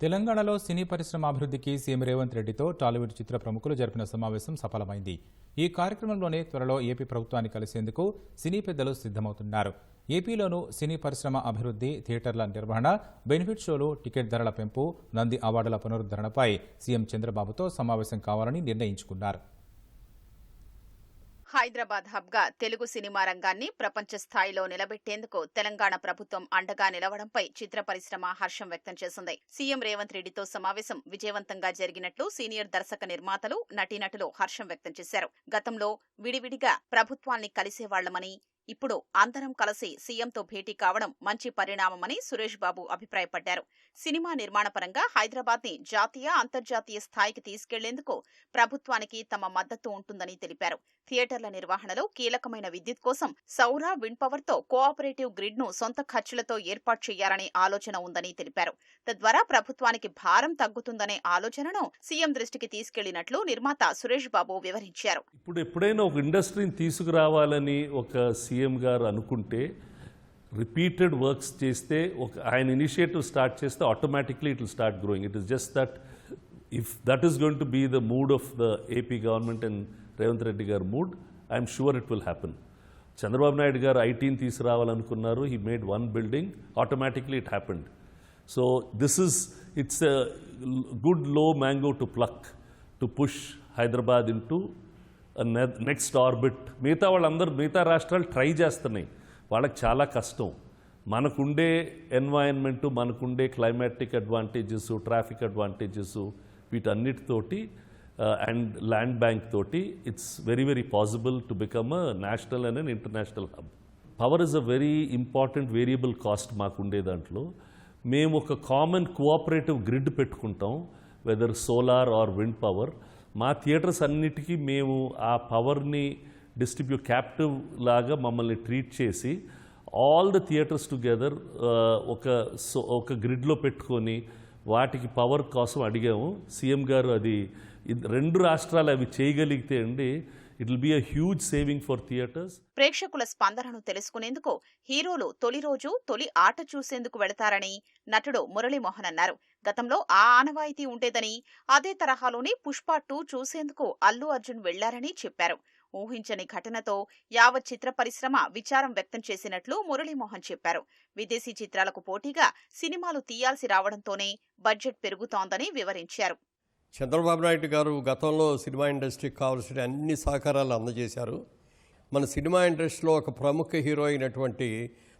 తెలంగాణలో సినీ పరిశ్రమ అభివృద్ధికి సీఎం రేవంత్ రెడ్డితో టాలీవుడ్ చిత్ర ప్రముఖులు జరిపిన సమావేశం సఫలమైంది. ఈ కార్యక్రమంలోనే త్వరలో ఏపీ ప్రభుత్వాన్ని కలిసేందుకు సినీ పెద్దలు సిద్ధమవుతున్నారు. ఏపీలోనూ సినీ పరిశ్రమ అభివృద్ధి, థియేటర్ల నిర్వహణ, బెనిఫిట్ షోలు, టికెట్ ధరల పెంపు, నంది అవార్డుల పునరుద్ధరణపై సీఎం చంద్రబాబుతో సమావేశం కావాలని నిర్ణయించుకున్నారు. హైదరాబాద్ హబ్ గా తెలుగు సినిమా రంగాన్ని ప్రపంచ స్థాయిలో నిలబెట్టేందుకు తెలంగాణ ప్రభుత్వం అండగా నిలవడంపై చిత్ర పరిశ్రమ హర్షం వ్యక్తం చేసింది. సీఎం రేవంత్ రెడ్డితో సమావేశం విజయవంతంగా జరిగినట్లు సీనియర్ దర్శక నిర్మాతలు, నటీనటులు హర్షం వ్యక్తం చేశారు. గతంలో విడివిడిగా ప్రభుత్వాన్ని కలిసేవాళ్లమని, ఇప్పుడు అందరం కలిసి సీఎంతో భేటీ కావడం మంచి పరిణామమని సురేష్ బాబు అభిప్రాయపడ్డారు. సినిమా నిర్మాణ పరంగా హైదరాబాద్ ని జాతీయ, అంతర్జాతీయ స్థాయికి తీసుకెళ్లేందుకు ప్రభుత్వానికి తమ మద్దతు ఉంటుందని తెలిపారు. థియేటర్ల నిర్వహణలో కీలకమైన విద్యుత్ కోసం సౌర, విండ్ పవర్ తో కోఆపరేటివ్ గ్రిడ్ ను సొంత ఖర్చులతో ఏర్పాటు చేయాలనే ఆలోచన ఉందని తెలిపారు. తద్వారా ప్రభుత్వానికి భారం తగ్గుతుందనే ఆలోచనను సీఎం దృష్టికి తీసుకెళ్లినట్లు నిర్మాత సురేష్ బాబు వివరించారు. ఎప్పుడైనా ఒక ఇండస్ట్రీని తీసుకురావాలని ఒక సీఎం గారు అనుకుంటే, రిపీటెడ్ వర్క్స్ చేస్తే, ఆయన ఇనిషియేటివ్ స్టార్ట్ చేస్తే automatically it will start growing. It is just that if that is going to be the mood of the AP government and Revanth Reddy గారు mood, I'm sure it will happen. Chandrababu Naidu గారు ఐటీని తీసుకురావాలనుకున్నారు, he made one building, automatically it happened. So it's a good low mango to pluck to push Hyderabad into next orbit. మిగతా రాష్ట్రాలు try చేస్తున్నాయి, వాళ్ళకి చాలా కష్టం. మనకుండే ఎన్వైరన్మెంటు, మనకుండే క్లైమాటిక్ అడ్వాంటేజెస్, ట్రాఫిక్ అడ్వాంటేజెస్, వీటన్నిటితోటి అండ్ ల్యాండ్ బ్యాంక్ తోటి it's very very possible to become a national and an international hub. Power is a very important variable cost మాకుండే దాంట్లో. మేము ఒక కామన్ కోఆపరేటివ్ గ్రిడ్ పెట్టుకుంటాం, whether solar or wind power. మా theatres అన్నిటికీ మేము ఆ పవర్ని క్యాప్టివ్ లాగా మమ్మల్ని ట్రీట్ చేసి ఆల్ ద థియేటర్స్ టుగెదర్ ఒక గ్రిడ్లో పెట్టుకొని వాటికి పవర్ కోసం అడిగాము. సీఎం గారు అది రెండు రాష్ట్రాలు అవి చేయగలిగితే అండి, it will be a huge saving for theatres. ప్రేక్షకుల స్పందనను తెలుసుకునేందుకు హీరోలు తొలి రోజు తొలి ఆట చూసేందుకు వెళతారని నటుడు మురళీమోహన్ అన్నారు. గతంలో ఆ ఆనవాయితీ ఉండేదని, అదే తరహాలోని పుష్ప 2 చూసేందుకు అల్లు అర్జున్ వెళ్లారని చెప్పారు. ఊహించని ఘటనతో యావత్ చిత్ర పరిశ్రమ విచారం వ్యక్తం చేసినట్లు మురళీమోహన్ చెప్పారు. విదేశీ చిత్రాలకు పోటీగా సినిమాలు తీయాల్సి రావడంతోనే బడ్జెట్ పెరుగుతోందని వివరించారు. చంద్రబాబు నాయుడు గారు గతంలో సినిమా ఇండస్ట్రీకి కావాల్సిన అన్ని సహకారాలు అందజేశారు. మన సినిమా ఇండస్ట్రీలో ఒక ప్రముఖ హీరో అయినటువంటి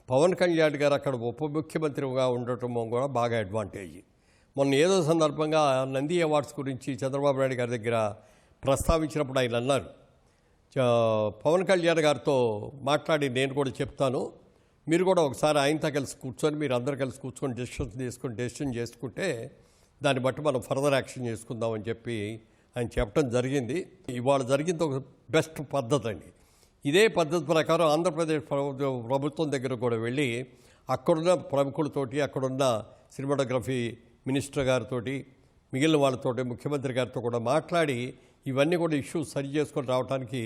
పవన్ కళ్యాణ్ గారు అక్కడ ఉప ముఖ్యమంత్రిగా ఉండటం కూడా బాగా అడ్వాంటేజ్. మొన్న ఏదో సందర్భంగా నంది అవార్డ్స్ గురించి చంద్రబాబు నాయుడు గారి దగ్గర ప్రస్తావించినప్పుడు ఆయన అన్నారు, పవన్ కళ్యాణ్ గారితో మాట్లాడి నేను కూడా చెప్తాను, మీరు కూడా ఒకసారి ఆయనతో కలిసి కూర్చొని, మీరు అందరు కలిసి కూర్చొని డెసిషన్ చేసుకుంటే దాన్ని బట్టి మనం ఫర్దర్ యాక్షన్ చేసుకుందామని చెప్పి ఆయన చెప్పడం జరిగింది. ఇవాళ జరిగింది ఒక బెస్ట్ పద్ధతి అండి. ఇదే పద్ధతి ప్రకారం ఆంధ్రప్రదేశ్ ప్రభుత్వం దగ్గర కూడా వెళ్ళి అక్కడున్న ప్రముఖులతోటి, అక్కడున్న సినిమాటోగ్రఫీ మినిస్టర్ గారితో, మిగిలిన వాళ్ళతోటి, ముఖ్యమంత్రి గారితో కూడా మాట్లాడి ఇవన్నీ కూడా ఇష్యూస్ సరి చేసుకొని రావడానికి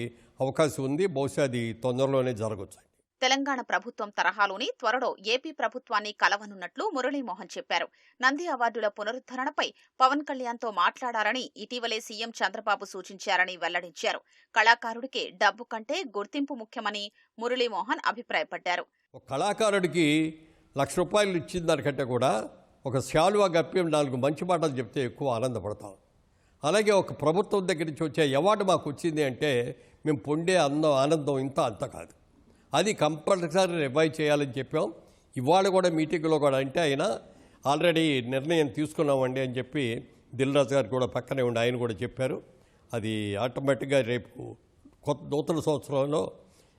అవకాశం ఉంది. బహుశా అది తొందరలోనే జరగవచ్చు. తెలంగాణ ప్రభుత్వం తరహాలోని త్వరలో ఏపీ ప్రభుత్వాన్ని కలవనున్నట్లు మురళీమోహన్ చెప్పారు. నంది అవార్డుల పునరుద్ధరణపై పవన్ కళ్యాణ్తో మాట్లాడారని ఇటీవలే సీఎం చంద్రబాబు సూచించారని వెల్లడించారు. కళాకారుడికి డబ్బు కంటే గుర్తింపు ముఖ్యమని మురళీమోహన్ అభిప్రాయపడ్డారు. ఒక కళాకారుడికి ₹1,00,000 ఇచ్చిన దానికంటే కూడా ఒక శాలువా గప్పి 4 మంచి మాటలు చెప్తే ఎక్కువ ఆనందపడతాం. అలాగే ఒక ప్రభుత్వం దగ్గర నుంచి వచ్చే అవార్డు మాకు వచ్చింది అంటే మేము పొందే ఆనందం ఇంత అంత కాదు. అది కంపల్సరీ రివైవ్ చేయాలని చెప్పాం. ఇవాళ కూడా మీటింగ్లో కూడా అంటే ఆయన ఆల్రెడీ నిర్ణయం తీసుకున్నామండి అని చెప్పి దిల్ రాజు గారు కూడా పక్కనే ఉండి ఆయన కూడా చెప్పారు. అది ఆటోమేటిక్గా రేపు నూతన సంవత్సరంలో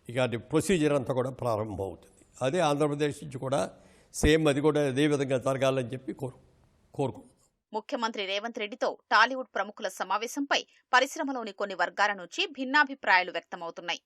ఇక అది ప్రొసీజర్ అంతా కూడా ప్రారంభం అవుతుంది. అదే ఆంధ్రప్రదేశ్ నుంచి కూడా సేమ్ అది కూడా అదే విధంగా జరగాలని చెప్పి కోరుకుంటున్నాం. ముఖ్యమంత్రి రేవంత్ రెడ్డితో టాలీవుడ్ ప్రముఖుల సమావేశంపై పరిశ్రమలోని కొన్ని వర్గాల నుంచి భిన్నాభిప్రాయాలు వ్యక్తమవుతున్నాయి.